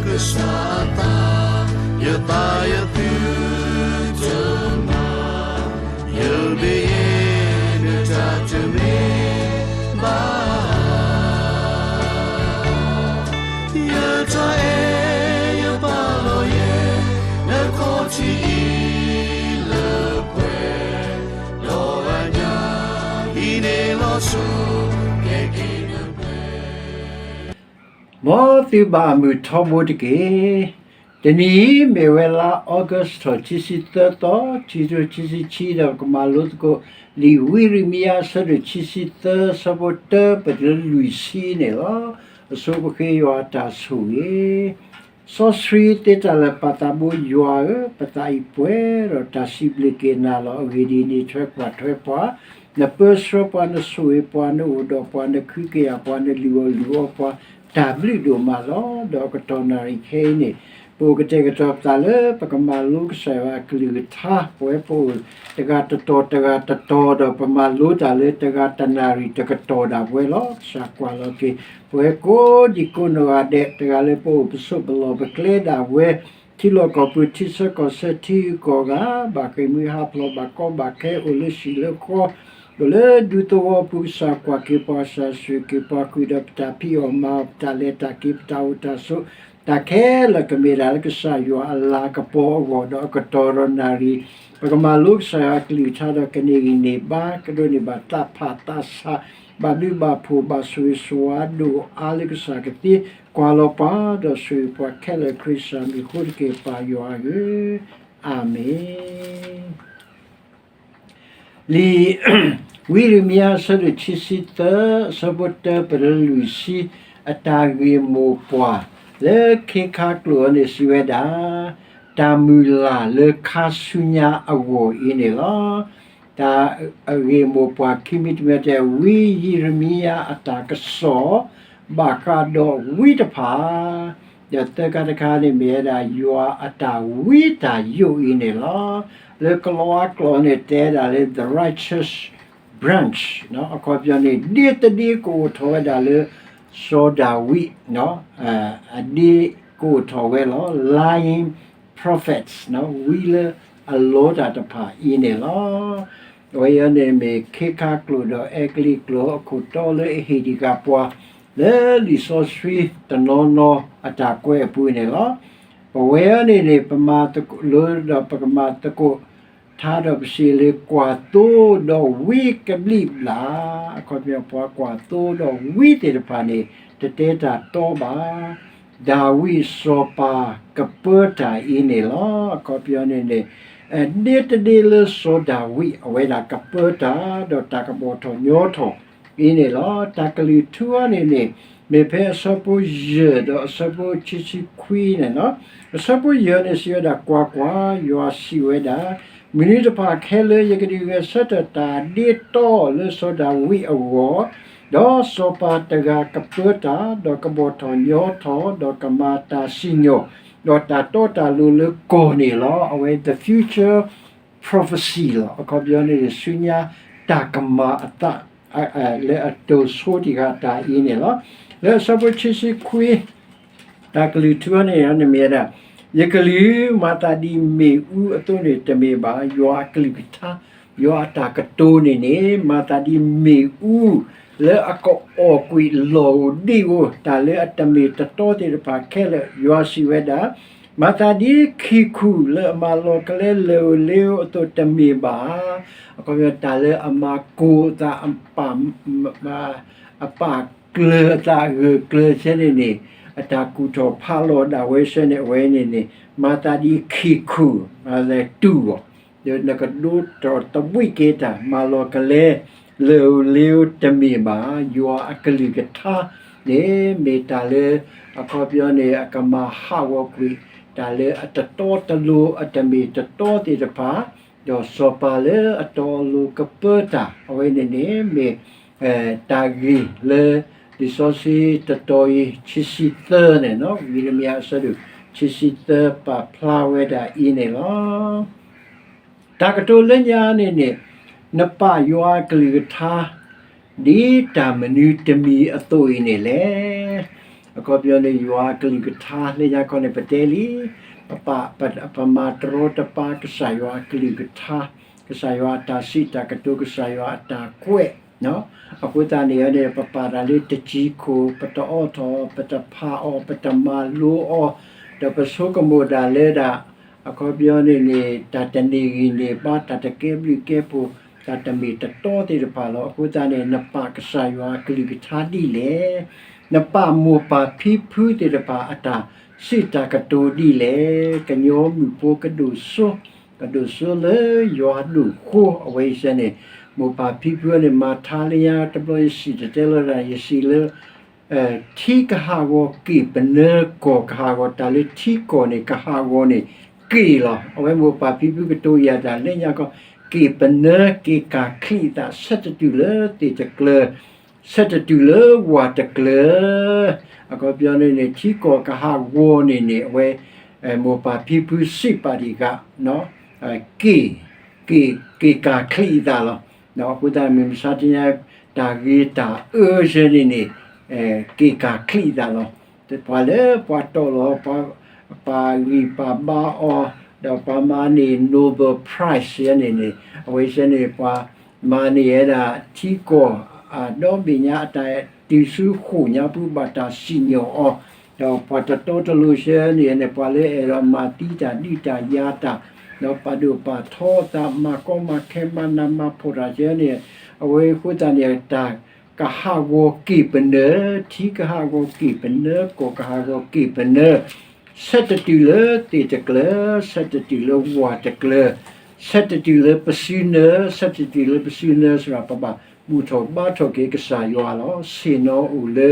Krishna Yataya Putana You'll be in the touch of me Yatae Yabaloye Nakoti Ilepwe Loanya Ine Losu Mother Bamu Tomodike, the knee may well August or Chisita, Chiso Chisichida, Malutko, Li Wirimia, Sir Chisita, Sabota, but Luisine, so okay, you are Tasui. So sweet it a la Patabu, you are, Patai Puer, or Tasiblique Nala, Vidini Trepa, the purse upon the sweep upon the wood upon the creaky upon the liver upon. Tabli do malo do katonari kene po ke te top tale pa kamalu sa kli tha po po te ga to do pa malu tale te ga tanari te ka to da welo sa kwalo ke po ko di ko no ade te ga le po so belo pa kle da we tilo ko pu ti so ko se ti ko ga ba ke mi ha plo ba ko ba ke o le si le ko le du to pu sa kwa ke pa sa su ke pa ku da ta pi o ma ta le ta ki ta u ta so ta ke la ke mi ra ke sa yo ala ka po go do ka to ro na ri pa ka ma lu sa kli ta da ke ni ni ba ke do ni ba ta pa ta sa ba lu ba pu ba su su a do ale ke sa ke ti kwa lo pa do su pa ke le krista mi ku ke pa yo a ge amen li Wirimia sadu chisita sabota perluisi atagi mopoa le kekaklo ne siweda tamula le kasunya awo ini lo ta agi mopoa kimit mete wirimia ataka so bakado witapa ya tekadakani meda yua ata wita yu ini lo le kloa ne te le the righteous branch no akopiane dia tadi ko thoa da le so da wi no di ko thoa lo lying prophets no we le a lot at pa ine lo oyane me keka klo do ekli klo ko to le hidi ka po le li so swi tanono ata ko e pu ne lo oyane ne pamata lo da pamata ko他的是了挂多到位个里啦，看没有把挂多到位的话呢，这得打多吧，大卫说吧，个不打伊呢咯，看没有呢呢，你这里了说大卫，为了个不打，到打个摩托牛头，伊呢咯，打个里头啊呢。me pe sapo je do sapo chichi kui ne no sapo ye ne si da kwa yo si we da mini de pa khele ye gdi ge sat ta di to le so da wi awo do so pa ta ga ka ta do ka bo thon yo tho do ka ma ta sinyo do ta to ta lu le ko ni lo away the future prophecy lo ko byo ne sunya ta ka ma ta le to so di ga ta i ne lo le sapo chichi kui ta kli tu ne ya ne me da ye kli mata di me u to ne te me ba yo akli ta yo ata ka to ne mata di me u le ako o kui lo di wo ta le atame ta to te pa kele yo si weda mata di kiku le ma lo kle le to te me ba ko ta le ama ko ta pa apa kle ta kle chene ne ata ku to phalo da we chene we ne mata di kiku ale tu yo na ka du to ta wi ke ta ma lo kle le te me ba yo akli ke tha ne me ta le akopyo ne akama ha wo ku ta le ata to ta lu ata me ta to ti ta pa yo so pa le ato lu ka pe ta we ne me tagi le di sosi tatoi chisita ne no Jeremia sadu chisita pa plawe da ine lo takato lenya ne na pa yo akli tha di ta menu temi atoi ne le ก็เบียนอยู่ว่ากลิกท่าเลยยังคนในประเทศลีปะมาตรอตปากษายว่ากลิกท่ากษายว่าตาสิตากตุกษายว่าตาเควเนาะaku tani ane paparali te chiku pata oto pata pa o pata malu o da pasoka moda leda ako bione ni tatani ni ba tatakebli kepu tatami tato ti palo aku tani na pa kasaywa kli thadi le na pa mo pa phi phu ti pa ata sita ka to di le kanyo mi po ka du so le yo du kho away sane mo pa phi phu ne ma tha liya tablo si te le ra yesi le thi ka ha go ki pne ko ka ha go ta le thi ko ne ka ha go ne ki lo away mo pa phi phu ka to ya da le nya ko ki pne ki ka khi ta sat tu le ti te kle sat tu le wa te kle ako pyo ne thi ko ka ha go ne away mo pa phi phu si pa di ka no ki ka khi ta lo no aku ta mi sa ti ya ta gi ta je ni ki ka khi ta lo te pa le pa to lo pa ri pa ba o da pa ma ni Nobel Prize ya ni away se ni pa ma ni ya da ti ko a do bi nya ta ti su khu nya pu ba ta si nyo o da pa ta to lu se ni ne pa le ra ma ti ta di ta ya ta no pa du pa tho ta ma ko ma khe ma na ma pho ra je ni away khu ta ni ta ka ha go ki pne thi ka ha go ki pne ko ka ha go ki pne set tu le ti te kle set tu le wa te kle set tu le pasine set tu le pasine sra pa ba mu tho ba tho ke ka sa yo lo si no u le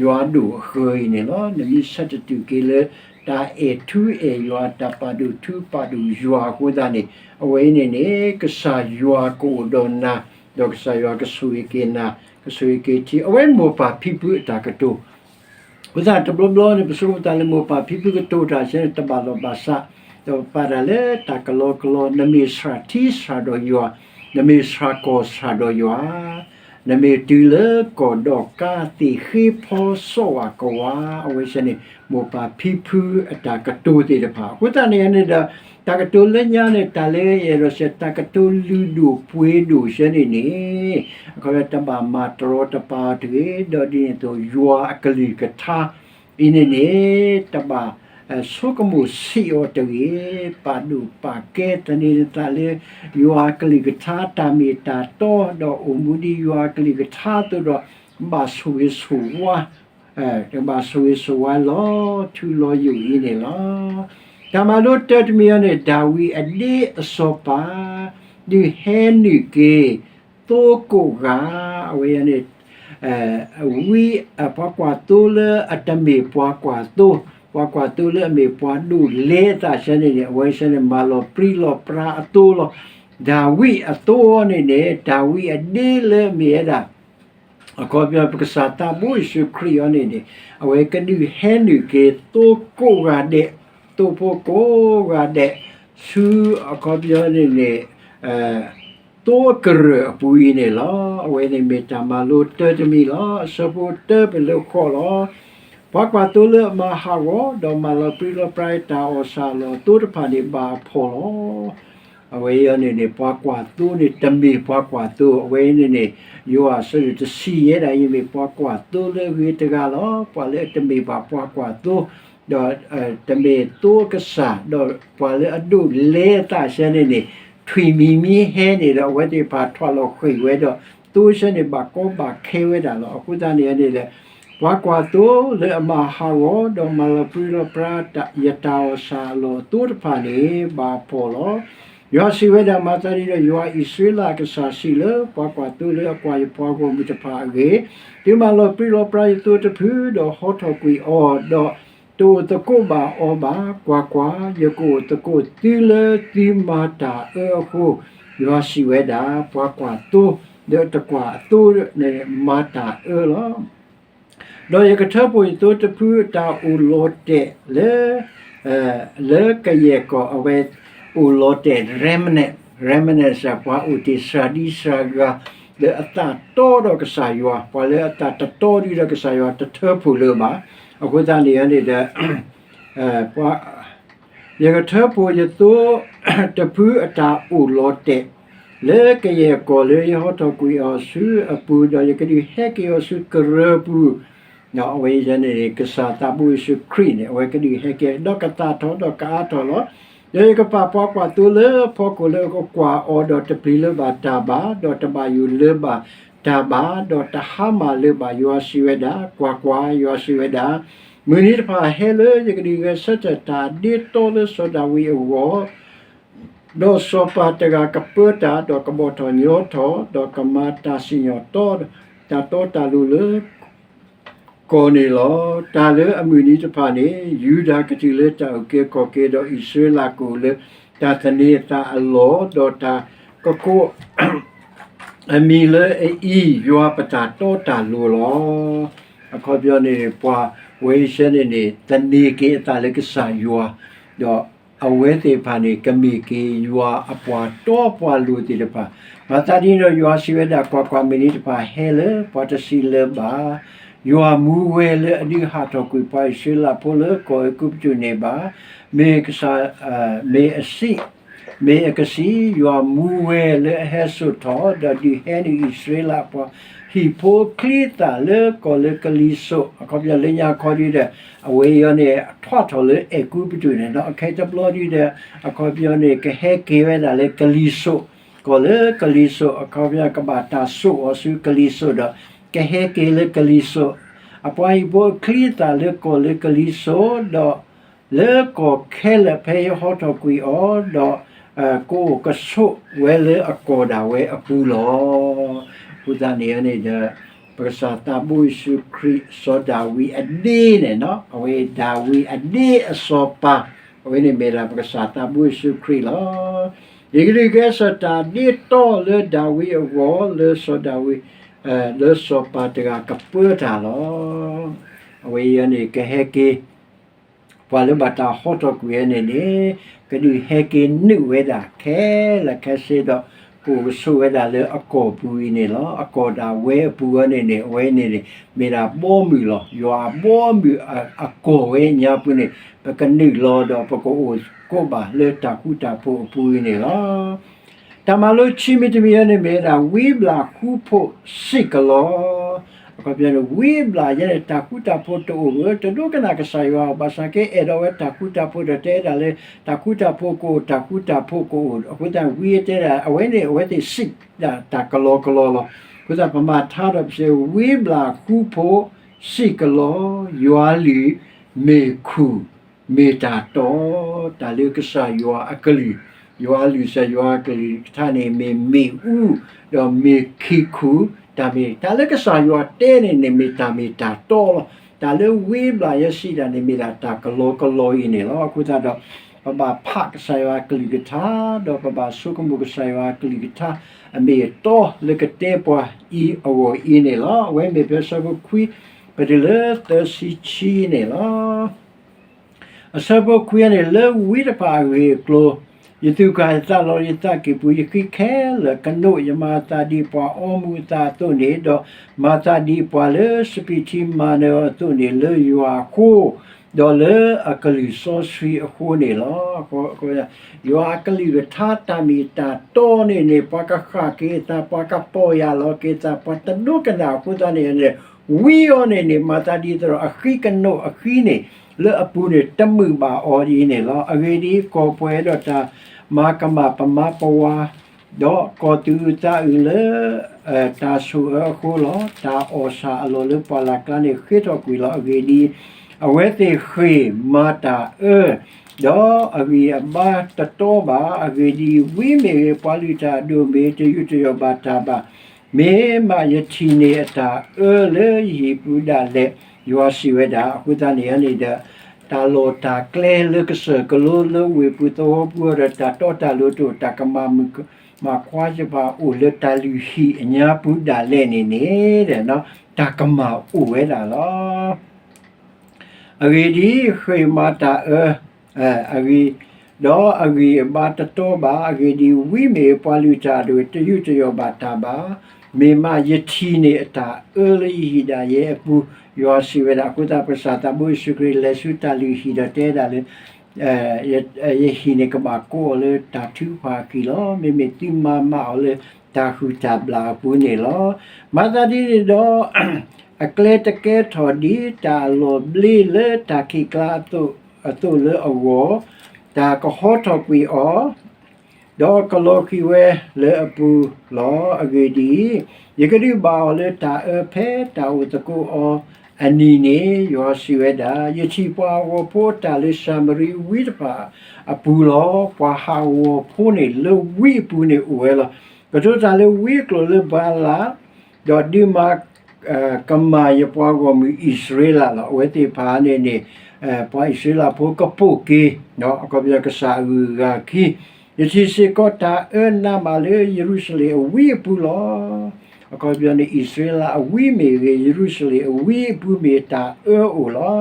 yo du khoi ni lo ni set tu ke le ta tu yo ta pa du tu pa du yo ko da ni away ni ka sa yo ko do na do ka sa yo ka sui ke na ka sui ke ti away mo pa phi pu ta ka to uza ta blo ni pesu ta le mo pa phi pu ka to ta se ta ba lo ba sa to para le ta ka lo na mi sra ti sra do yo na mi sra ko sra do yo na mi tu le ko do ka ti khi pho so wa ko wa away se ni mo pa phi pu ta ka to ti de pa ko ta ne da ta ka to le nya ne ta le ye ro se ta ka to lu du pwe du se ni ko ta ba ma tro ta pa de do di to yo akali ka tha ine ne ta ba so ko mo si o te pa du pa ke ta ni ta le yo akali ka tha ta mi ta to do o mu di yo akali ka tha to do ba su wa te ba su wa lo tu lo yu ine lo Tamalo tet mi ane dawi ade sopa di henu ke toko ga awe ane wi apa kwa to le atame kwa to le me kwa du le ta sene ne awe sene malo pri lo pra to lo dawi ato ne dawi ade le me da akobya pakasata bo isu kri ane ne awe ka du henu ke toko ga de to po ko ga de su akobya ne to kr pu ne la awe ne meta malo te mi la support pe lo ko la pa kwa to le ma ha wo do ma lo pri lo prai ta o sa lo to de pa ni ba pho lo awe ne pa kwa to ne tambi pa kwa to awe ne yo a so to si ye da yi me pa kwa to le wi te ga lo pa le tambi ba pa kwa to do tambi to ka sa do pa le adu le ta se ne thui mi he ne do we de pa thwa lo khoi we do to se ne ba ko ba khe we da lo ku ta ne le pa kwa to le ma ha wo do ma la pri lo pra ta ya ta o sa lo to pa ne ba po lo yo si we da ma ta ri lo yo Israel ka sa si le pa kwa to le kwa yo pa ko mi ta pa ge ti ma lo pri lo pra to ta phu do ho tho kui o do to ta ko ba o ba kwa yo ko ta ko ti le ti ma ta ho yo si we da pa kwa to de ta kwa to ne ma ta lo do ye ka tha po to ta phu ta u lo te le ka ye ko awe u lo te remnant sa pa u ti sa di sa ga le ata to do ka sa yo pa le ata ta to di do ka sa yo ta tha phu le ba အခုသားနေရနေတဲ့ပွားရကထပေါ်ရတော့တပူအတာအိုလောတဲ့လေကရေကိုလေဟောတော့ကွေအဆူအပူတော့ရကဒီဟက်ကရဆူကရပူနော်ဝေးရနေကစားတဘူးရှုခရီနေဝေကဒီဟက်ကတော့ကတာတော့တော့ကာတော့လောရေကပပကွာတူလေဖောကိုလေကိုကွာအော်တော့တပီလေဘာတာဘာတော့တဘာယူလေဘာတာဘာတော့တဟာမလေဘာယောရှိဝဒါကွာယောရှိဝဒါမင်းဒီဖာဟဲလေရကဒီကစတတာဒီတော်လေဆိုဒါဝီအောတော့စောပါတကကပတာတော့ကဘောတော်ညောတော်တော့ကမတာစီညောတော်တာတော့တာလူလေကိုနေလောတာလေအမီနီတဖာနေယူဒာကတိလေတာကေကိုကေတော့ဣဆွေလာကိုလေတာသနေတာအလောတော့တာကကိုအမီလေအီယောပတာတော့တာလူလောအခုပြောနေပွားဝေရှနေနေတနေကေတာလေကစားယောတော့အဝဲတေဖာနေကမိကေယောအပွားတော့ပွားလူတိတဖာမတာဒီတော့ယောရှိဝဲတာကွာမီနီတဖာဟဲလေပေါ်တစီလေဘာယောမူဝဲလေအဒီဟာတော့ကိုပိုင်ရှိလာပိုလေကိုကုပကျွနေပါမေကစားမေအစီမေကစီယောမူဝဲလေဟဲဆုတော်ဒဒီဟဲနီဣစရေလပေါ်ဟီပိုခလီတာလေကိုလေကလီဆိုအခုပြလေညာခေါ်ရတဲ့အဝေးရနေထွတ်တော်လေအကုပကျွနေတော့အခဲတဘလို့ရတဲ့အခုပြနေကဟဲကေဝဲတာလေကလီဆိုကိုလေကလီဆိုအခုပြကဘာတာဆိုအဆူကလီဆိုတော့ကဟဲကေလေကလီဆိုအပွားဘောခလီတာလေကိုလေကလီဆိုတော့လေကိုခဲလေဖေးဟောတော့ကွီအော်တော့ကိုကဆုဝဲလေအကောဒါဝဲအပူလောဘုရားနေရနေတဲ့ပရစာတဘူရှုခရစ်စောဒါဝီအဒီနဲ့နော်အဝေးဒါဝီအဒီအစောပါအဝေးနေမေရာပရစာတဘူရှုခရစ်လောဒီကလေးကစတာဒီတော့လေဒါဝီအဝေါ်လေစောဒါဝီလေစောပါတကကပူတာလောအဝေးရနေကဟဲကေပွာလဘတာဟောတော့ကွေနေနေကဒီဟဲကေနုဝဲတာခဲလက်ခဲစေတော့ကိုဆိုဝဲတာလေအကောပူနေလောအကောတာဝဲပူနေနေဝဲနေနေမေရာဘောမီလောယွာဘောမီအကောဝဲညာပူနေပကနိလောတော့ပကိုကိုပါလေတာကူတာပူနေလောတမလို့ချီမီတမီနေမေရာဝီဘလာခုဖို့စိကလောအခုပြန်ဝီဘလာရဲ့တာကူတာဖို့တော့တဒုကနာကဆာယောဘာစကေအဲ့တော့တာကူတာဖို့တဲ့တာလေတာကူတာဖို့ကိုအခုတန်ဝီတဲ့အဝဲနေအဝဲတိစိတာကလောလောခုတပမာထားတော့ပြေဝီဘလာခုဖို့စိကလောယွာလီမေခုမေတာတော့တာလေကဆာယောအကလီယောလူဆယောကလီထာနေမေဥတော့မေခိခုဒါမေဒါလည်းကစားယောတဲနေမေတာတော့ဒါလည်းဝေးလာရရှိတာနေမေတာကလောရင်းနေလောအခုတော့ပပဖတ်ဆယောကလီကထာတော့ပပဆုကမှုကဆယောကလီကထာအမေတော့လကတဲ့ပွားဤအဝဤနေလောဝဲမေပစဘခွီပဒလတစီချီနေလောအစဘခွီနေလေဝီတပါဝေကလောယတုကသလောယတကေပူယခိခဲလကနုယမတာဒီပွာအမူတာတုန်နေတော့မာတာဒီပွာလေစပီချီမာနောတုန်နေလေယွာခိုဒေါ်လေအကလီဆောဆွီအခုနေလောကိုယွာကလီရထာတာမီတာတောနေပွာကခကေတာပွာကပေါ်ရလောကေတာပတဒုကနာကုတနေနေဝီယောနေမာတာဒီတော့အခီကနုအခီနေလေအပူနေတမှုပါအော်ဒီနေလောအဝေဒီကိုပွဲတော့တာမာကမပမပဝါတော့ကိုတူတာလေတာဆူအခုလောတာအော်စာအလိုလေပလာကနေခေတော့ကွီလောအဝေဒီအဝဲတေခေမာတာတော့အဝီအမတတော်ပါအဝေဒီဝိမေပါလိတာဒိုမေတယူတယောဘာတာပါမေမယတိနေတာလေဟိပုဒလေယောရှိဝဒအခုတနေရနေတာတာလောတာကလဲလကစကလောလဝေပုတောပူရတာတောတာလောတောတာကမမခွာကြပါဦးလတာလူရှိအညာပုဒလဲနေတဲ့နော်တာကမဦးဝဲတာလောအဂေဒီခေမာတာအဂေတော့အဂေဘာတတော်ပါအဂေဒီဝိမေပွာလူတာတို့တယူတယောဘာတာပါ me ma ye ti ne ta early hi da ye pu yo si we da ku ta pa sa ta bu su kri le su ta li hi da te da le ye hi ne ka ba ko le ta tu pa ki lo me ti ma le ta hu ta bla pu ne lo ma da di do a kle te ke tho di ta lo bli le ta ki kla tu le a wo ta ko ho tho pi o do ka lo ki we le a pu lo a ge di ye ka di ba le ta phe ta u ta ko o ani ne yo si we da ye chi pa wo po ta le samari wi ta pa a pu lo pa ha wo po ne le wi pu ne u we lo ka to ta le wi klo le ba la do di ma ka ma ye pa go mi Israel la we te pa ne pa Israel po ka po ki no ka bia ka sa u ga ki ye chi se ko ta na ma le Jerusalem wi pu lo ko bia ne Israel a wi me Jerusalem wi pu me ta o lo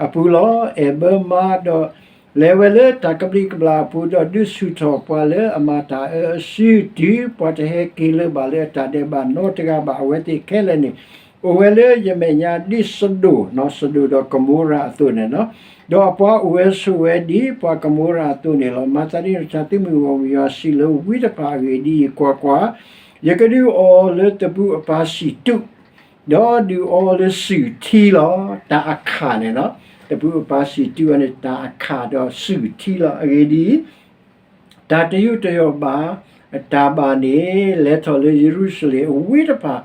a pu lo e ba ma do le le ta ka bli ka bla pu do du su to pa le ama ta su ti pa te he ki le ba le ta de ba no te ga ba we te ke le ni o we le ye me nya di sodo no sodo do komora tu ne no do pa o su we di pa komora tu ne lo ma ta ri cha ti mu o yo si le wi ta pa ge di kwa ye ka du o le te bu pa si tu do du o le su ti lo ta akha ne no te bu pa si tu ne ta akha do su ti lo ge di ta te yu te yo ba ta ba ne le to le Jerusalem wi ta pa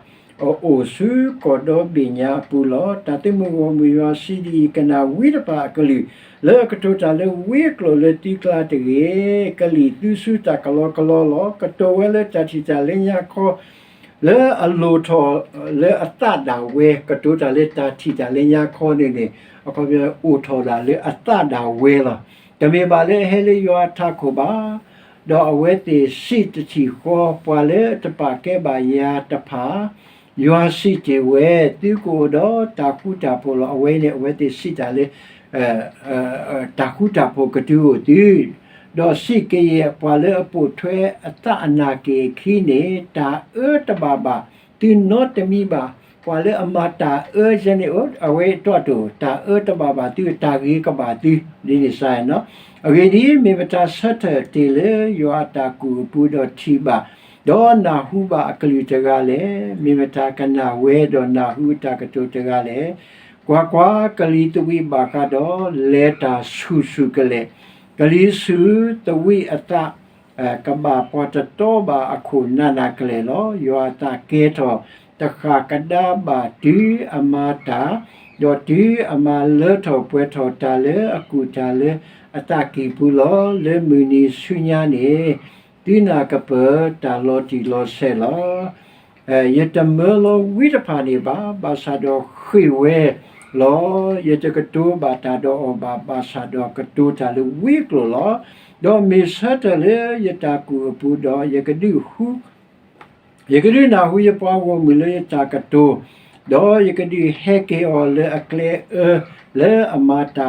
o su ko do binya pu lo ta te mu o mu yo si di kana wi ta pa ka li le ka to ta le wi klo le ti kla te ge ka li tu su ta ka lo lo ka to we le ta ti ta le nya ko le a lo to le a ta da we ka to ta le ta ti ta le nya ko ne ne a ko be o to da le a ta da we la ka me ba le he le yo ta ko ba do a we te si te ti ko pa le te pa ke ba ya ta pa yo si te we tu ko do ta ku ta po lo we ne we te si ta le ta ku ta po ka tu tu do si ke ye pa le po thwe ata ana ke khi ne ta ta ba tu no te mi ba pa le amata je ne o awe to to ta ta ba tu ta gi ka ba tu ni ni sai no age di me bata sat te le yo ata ku pu do thi ba do na hu ba akli te ga le me bata kana we do na hu ta ka to te ga le kwa ka li tu wi ba ka do le ta su ka le ka li su tu wi ata ka ba po ta to ba aku na ka le lo yo ata ke to ta kha ka da ba ti amata do ti ama le to pwe to ta le aku ta le ata ki pu lo le mu ni su nya ne ti na ka pa ta lo ti lo se lo ye ta me lo wi ta pa ni ba sa do khwi we lo ye te ka tu ba ta do ba sa do ka tu ta le wi klo lo do mi sa ta le ye ta ku pu do ye ka du hu ye ka du na hu ye pa wo mi le ta ka tu do ye ka du he ke o le a kle le amata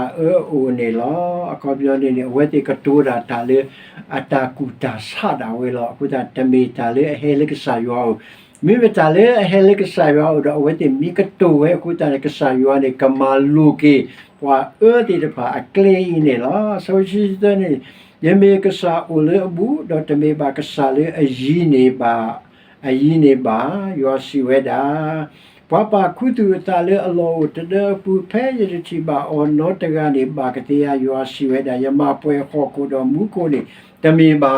o ne lo a ko byo ne we te ka tu da ta le ata ku ta sa da we lo ku ta te mi ta le he le ka sa yo mi me ta le he le ka sa yo do we te mi ka tu we ku ta le ka sa yo ne ka ma lu ke wa ti de pa a kle ne lo so shi de ne ye me ka sa o le bu do te me ba ka sa le a yi ne ba yo si we da papa kutu ta le alo te de pu pe ye ti ba o no te ga ni ba ka te ya yo si we da ya ma pwe kho ko do mu ko ni te me ba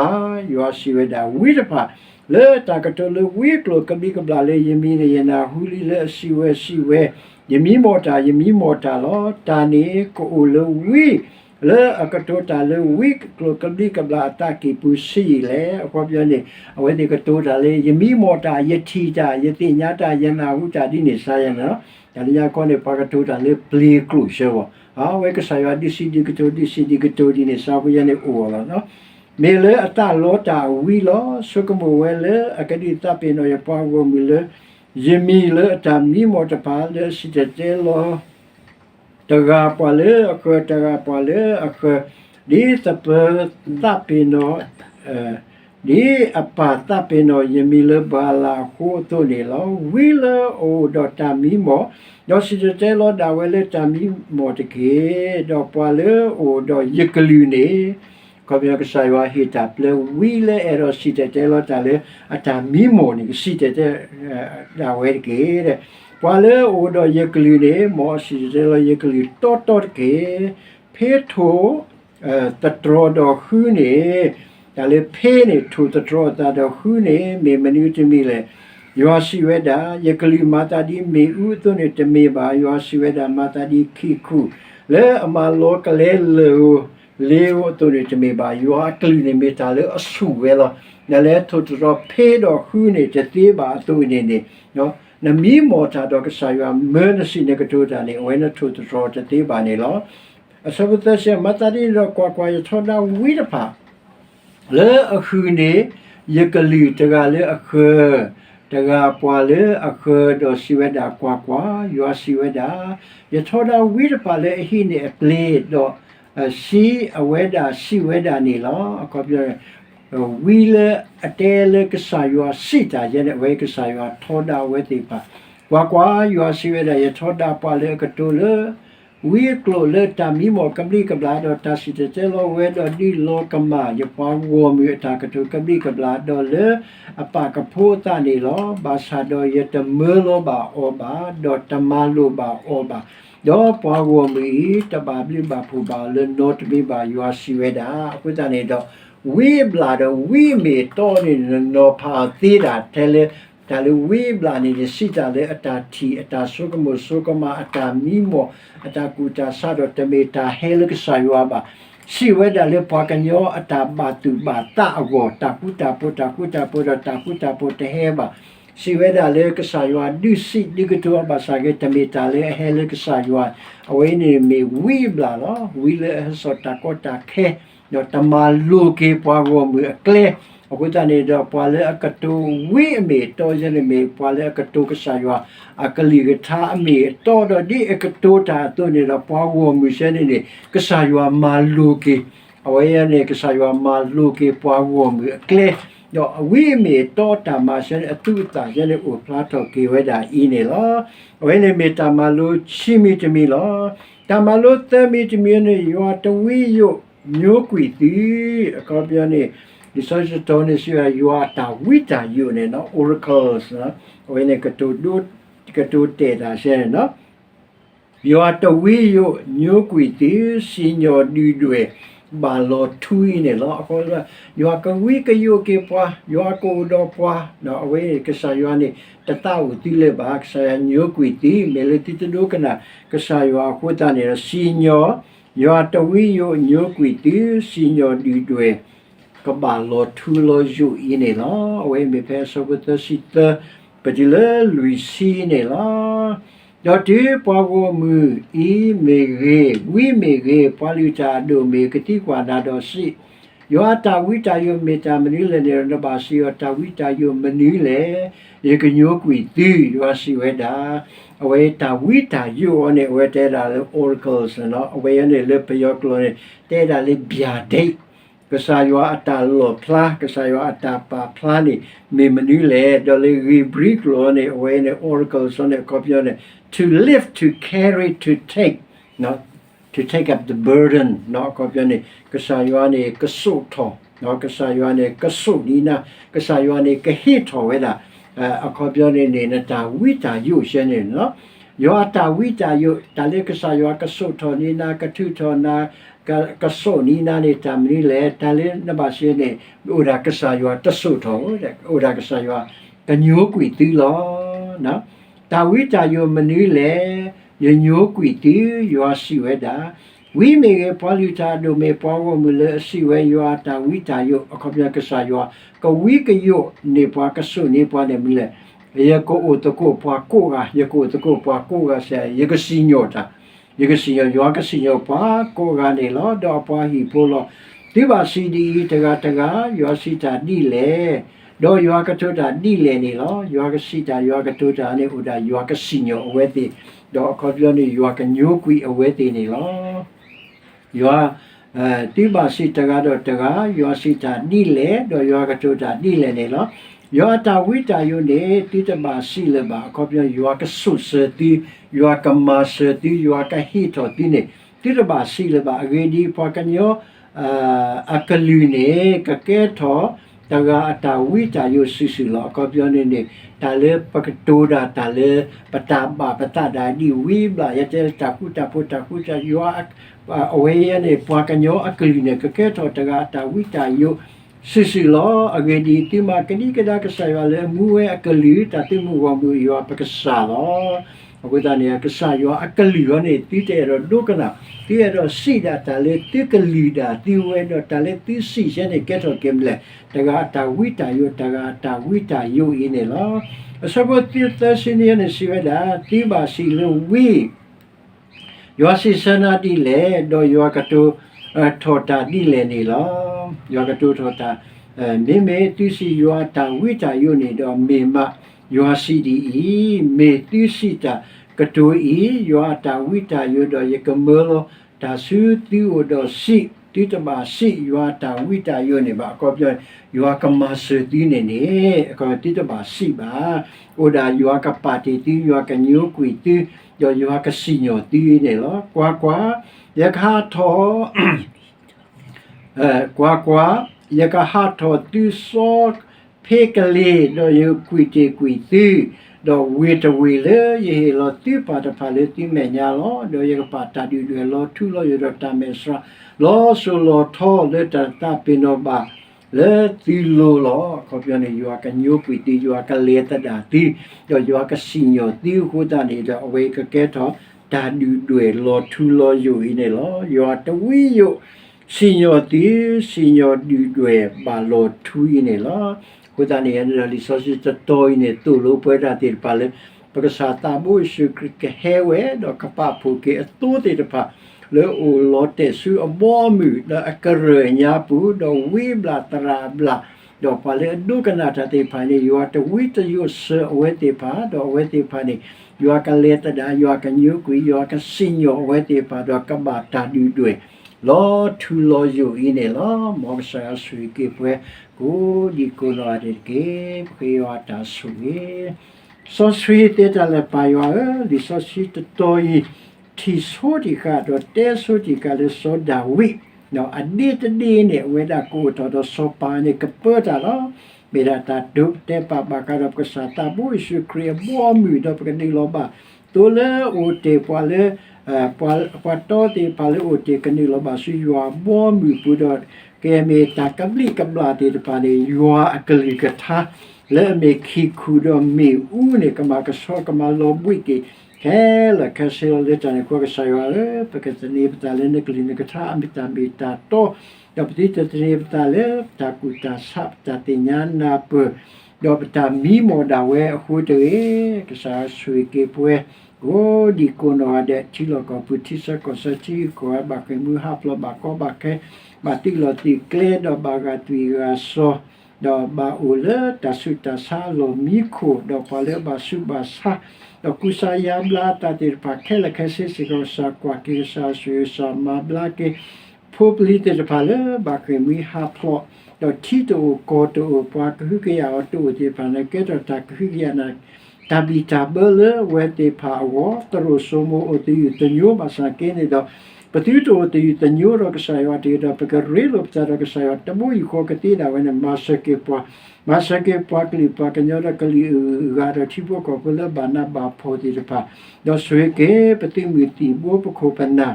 yo si we da wi de pa le ta ka to le wi klo ka bi ka bla le ye mi ne ye na hu li le si we ye mi mo ta lo ta ni ko o le wi le ka to ta le wi klo ka bi ka bla ta ki pu si le ko byo ni a we de ka to ta le ye mi mo ta ye ti ta ye ti nya ta ye na hu ta di ni sa ya no ta ni ya ko ne pa ka to ta le pli klu she wo we ka sa ya di si di ka to di ni sa ko ye ne o la no me le ata lo ta wi lo so ko mo we le a ka di ta pe no ye pa wo mi le ye mi le ta mi mo ta pa le si te lo ta ga pa le a ko di ta pe ta pe no ဒီအပါတပင်တော်ယမီလဘာလာခိုးတို့နေလောဝီလအိုဒေါ်တာမီမောဒေါ်စီတဲလောဒါဝဲလေတာမီမောတကေဒေါ်ပွာလေအိုဒေါ်ယကလူနေကဗျာကဆိုင်ဝါဟီတာပလဝီလအရောစီတဲလောတာလေအတာမီမောနေစီတဲဒါဝဲကေတဲ့ပွာလေအိုဒေါ်ယကလူနေမောစီတဲလောယကလူတောကေဖေထိုတတရောတော်ခူးနေဒါလေဖေးနေထူတတော်တာတော့ခူးနေမေမနူတမီလေယောရှိဝဒယကလီမာတာဒီမေဥသွနေတမေပါယောရှိဝဒမာတာဒီခိခုလေအမလောကလေလေဝသွနေတမေပါယောကလီနေမေတာလေအဆူဝဲလောနလေထူတတော်ဖေးတော့ခူးနေတသေးပါသွနေနေနော်နမီမောတာတော့ကဆာယောမဲနစီနေကတူတာနေဝဲနထူတတော်တသေးပါနေလောအစဘတဆေမာတာဒီတော့ကွာရထောနာဝိဒပါလေအခုနေယကလီတကလေအခုတကပွာလေအခုတော့စီဝဒကွာယောစီဝဒယထောဒဝိရပါလေဟိနေပလေတော့စီအဝဒစီဝဒနေလောအခုပြောဝီလေအတဲလေကဆာယောစီတာရဲ့ဝဲကဆာယောထောဒဝဲတိပါကွာယောစီဝဒယထောဒပါလေကတူလေဝီကလိုလေတာမီမောကပလီကပလာတော့တာစီတဲလောဝဲတော့ဒီလောကမယပွားဝမီတာကတူကပလီကပလာတော့လေအပကဖိုးတာနေလောဘာသာတော့ယတမဲလောဘာအောဘာတော့တမလိုဘာအောဘာတော့ပွားဝမီတဘာပလီဘာဖူဘာလေနော့တဘီဘာယူအစီဝဲတာအခုတနေတော့ဝီဘလာတော့ဝီမီတော့နေနော်ဖာသေးတာတဲလေဒါလေဝေးဘလာနေတဲ့စိတာလေအတာတီအတာဆုကမဆုကမအတာမီမောအတာကူတာဆာတော့တမေတာဟဲလကဆာယောပါရှိဝဲဒါလေပွားကညောအတာဘာတူဘာတာအဝတာကူတာပိုတာကူတာပိုတာကူတာပိုတဟဲပါရှိဝဲဒါလေကဆာယောဒုစိဒီကတောဘာစာကေတမေတာလေဟဲလကဆာယောအဝဲနေမေဝေးဘလာနော်ဝီလေဆောတာကောတာခဲတော့တမလူကေပွားဝမအကလေအခုတနေတော့ပွာလေအကတူဝိအမေတော်ရနေမေပွာလေအကတူကဆာယောအကလီကထားအမေတော်တော့ဒီအကတူတာတို့နေတော့ပွာဝမှုရှနေနေကဆာယောမာလူကေအဝဲရနေကဆာယောမာလူကေပွာဝမှုအကလေတော့ဝိအမေတော်တာမရှနေအတူတာရနေဥပလာတော့ကေဝဲတာဤနေလောအဝဲနေမေတာမလူချီမီတမီလောတာမလူသမီတမီနေယောတဝီယိုမျိုးကွီတီအကောပြနေဒီဆိုချတော်နေစီယောတာဝိတာယိုနေနော် oracles နော်ဝိနေကတူဒုကတူတေတာရှဲနော်ယောတဝီယိုညိုကွီတီစီညောဒီတွေဘာလို့ထူးနေလောအခုယောကဝီကယိုကေပွားယောကိုတော့ပွားနော်အဝေးကဆာယောနေတတဝတီလေဘာကဆာညိုကွီတီမေလတီတဒုကနာကဆာယောအခုတနေစီညောယောတဝီယိုညိုကွီတီစီညောဒီတွေကဘာလို့ထူလို့ယူနေလောအဝေးမေဖဲဆောဘတစီတပတိလေလူစီနေလောတော့ဒီပွားကိုမူအီမေရေဝိမေရေပွားလူချာဒိုမေကတိကွာနာတော့စီယောတာဝိတာယမေတာမနီလေနေရပါစီယောတာဝိတာယမနီလေရေကညိုကွီတီယောစီဝဲတာအဝေးတာဝိတာယောနေဝဲတဲတာလေ oracles နော်အဝေးနေလေပယောကလောနေတဲတာလေဗျာဒိတ်ကဆာယောအတာလောဖလားကဆာယောအတာပါဖလားနေမေမနီလေဒေါ်လေရီဘရီကလောနေအဝေးနေ oracles နေကောပြောနေto lift to carry to take not to take up the burden နော်ကောပြောနေကဆာယောနေကဆုထောနော်ကဆာယောနေကဆုနီနာကဆာယောနေကဟိထောဝဲတာအခုပြောနေနေတာဝိတာယုရှင်းနေနော်ယောတာဝိတာယုတာလေကဆာယောကဆုထောနီနာကထုထောနာကဆုနီနာနေတာမီလေတာလေနဘာရှင်းနေဥဒါကဆာယောတဆုထောတဲ့ဥဒါကဆာယောကညိုးကွီတီလောနော်တာဝိတာယုမနီလေယညိုးကွီတီယောစီဝဲတာဝိမေကေပွာလူတာဒိုမေပွာဝမူလေစီဝဲယောတာဝိတာယုအခုပြကဆာယောကဝိကယုနေပွာကဆုနေပွာနေမီလေယေကိုအိုတကိုပွာကိုကယေကိုတကိုပွာကိုကဆဲယေကစီညောတာယေကစီယောကစီယောပွာကိုကနေလောတော့ပွာဟီပိုလောဒီပါစီဒီတကယောစီတာဒီလေတော့ယောကထုတာဒီလေနေလောယောကစီတာယောကထုတာနေဥဒါယောကစီညောအဝဲတိတော့အခုပြောနေယောကညိုးကွီအဝဲတိနေလောယော တိပါစီတကားတော့တကားယောစီတာနိလေတော့ယောကတူတာနိလေနေလောယောတာဝိတာယုနေတိတပါစီလေပါခေါ်ပြယောကဆုစတိယောကမစတိယောကဟိတော်တိနေတိတပါစီလေပါအဂေဒီပွားကညောအကလူနေကကဲထောတကားအတာဝိတာယုစီလောခေါ်ပြနေတာလေပကတိုဒါတာလေပတာပါပတာဒါဒီဝိဘလာယတဲ့တာကုတာပုတာကုတာယောအဝေးနေပွားကညောအကလူနေကကဲထောတကားအတာဝိတာယုစီလောအဂေဒီတိမကနိကဒါကဆာရလေမူဝဲအကလူတတိမူဝမူယောပကဆာလောအခုတည်းကဆာယောအကလူရနေတိတဲ့တော့ဒုကနာတိရတော့စိတာတလေတိကလူတာတိဝဲတော့တလေတိစိရနေကဲတော့ကင်လေတကာတာဝိတာယောတကာတာဝိတာယောအင်းနေလောအစဘတိသရှင်နေနေစီဝဒါတိပါစီလဝိယောစီစနာတိလေတော့ယောကတူထောတာတိလေနေလောယောကတူထောတာမေမေတိစီယောတာဝိတာယောနေတော့မေမယောစီဒီမေတိစီတာကတူဤယောတာဝိတာယောတော့ယကမေလောဒါစုတိဝတော့စီတိတမစီယောတာဝိတာယောနေပါကောပြောယောကမစတိနေနေကောတိတမစီပါဩဒါယောကပါတိတိယောကညိုကွီတိယောကစီညောတိနေလောကွာယခါထောကွာယကဟာထောတိဆောဖေကလေးတော့ယကွီတီတော့ဝေတဝေလေယေလောတိပါတဖာလေတိမေညာလောတော့ယကပါတာဒီတွေလောထူလောရတမေစရာလောဆိုလောထောလေတတာပိနောပါလေတီလိုလောခေါ်ပြနေယောကညိုကွီတီယောကလေတတာတီတော့ယောကစီညောတီဟိုတာနေတော့အဝေကကဲတော့တာဒီတွေလောထူလောယူနေလောယောတဝီယစီညောတီစီညောဒီတွေပါလောထူနေလောဟိုတန်ရန်လီဆိုစစ်တိုးနေတူလို့ပွဲတာတိပါလေပကစားတာဘိုရှုခကဟဲဝဲတော့ကပဖူကေအတူတေတပါလေအိုလော်တေဆူအဘောမူတော့အကရညာပူတော့ဝိဘလာတရာဘလာတော့ပါလေဒုကနာတတေဖာနေယောတဝိတယုဆဝဲတေဖာတော့ဝဲတေဖာနေယောကလေတဒါယောကညုကွီယောကစင်ယောဝဲတေဖာတော့ကဘာတာဒီတွေလောထူလောယူအင်းနေလောမောဆာဆွေကေပွဲကိုဒီကိုလာတဲ့ကေဖေဝတာဆွေဆောဆွေတေတလည်းပါယောဒီဆောစီတတော်ဤတီဆိုဒီကတော့တဲဆိုဒီကလည်းစောဒါဝိနော်အဒီတဒီနဲ့ဝေဒကိုတော်စောပါနေကပတ်တာလောမေရတာဒုတေပပကတော့ကစားတာဘူရှုခရီဘောမီတော့ပကနေလောပါတိုလေအိုတေပွာလေပွာတော်တေပါလေအိုတေကနေလောပါဆွေရွာဘောမီပူတော့ကဲမေတာကပလီကပလာတေပါနေရွာအကလီကထာလဲမေခိခုတော့မေဦးနေကမကဆောကမလောဘွိကေခဲလကဆယ်လက်တန်ကိုကဆာယောလေပကတနေပတလည်းနေကလီနေကထာအမီတမီတာတော့ယပတိတနေပတလည်းတာကူတာဆပ်တာတင်ညာနာပဒေါပတာမီမောဒါဝဲအခုတေကစားဆွေကေပွဲကိုဒီကိုနော်တဲ့ချီလောကပတိစကောစချီကိုဘာကေမူဟာပလဘာကောဘာကေဘာတိလောတိကလေတော့ဘာဂတူရာဆောတော့ဘာအိုလေတဆုတဆာလောမီခိုတော့ပါလေဘာဆုဘာဆာတော့ကုစာယဘလာတာတိပါခဲလခဲစစ်စကောစာကွာကေစာဆွေစာမဘလာကေဖိုပလီတဲ့ပါလေဘာကေမီဟာပလောတော့တီတိုကိုတိုပွားခုကရတော့ဒီပါလေကေတော့တာခုကရနာတဘီတာဘလဝဲတေပါဝတရဆိုမိုအတီတညိုဘာစာကေနေတော့ပတိတိုတီတညိုရကဆာယတီတော့ပကရေလောပတာကဆာယတမူခေါကတိဒါဝနမဆကေပွားကလီပွားကညောရကလီဂါရတိဘောကပလဘာနာဘာဖိုတီတပါတော့ဆွေကေပတိမီတီဘောပခိုပနာ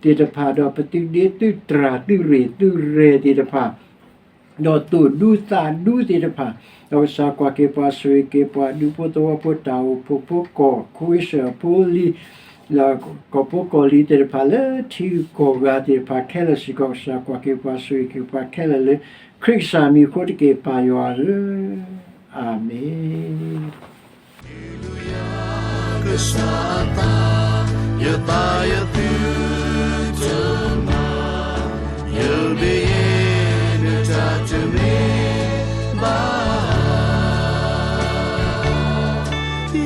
တေတပါတော့ပတိဒေတုတရာတိရေတေတပါတော့တူဒူစာဒူတေတပါတော့စာကွာကေပွားဆွေကေပွားဒူပိုတောပိုတာပိုကောခွေးရှပိုလီလာကောပိုကောလီတေပါလေတီကိုဂါတေပါခဲလစီကောစာကွာကေပွားဆွေကေပွားခဲလလေခရစ်စာမီကိုတကေပါယောအာမင် Kusata Yataya Putana You'll be in a touch of me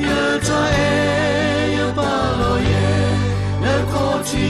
Yatae Yabalo Ye Nakoti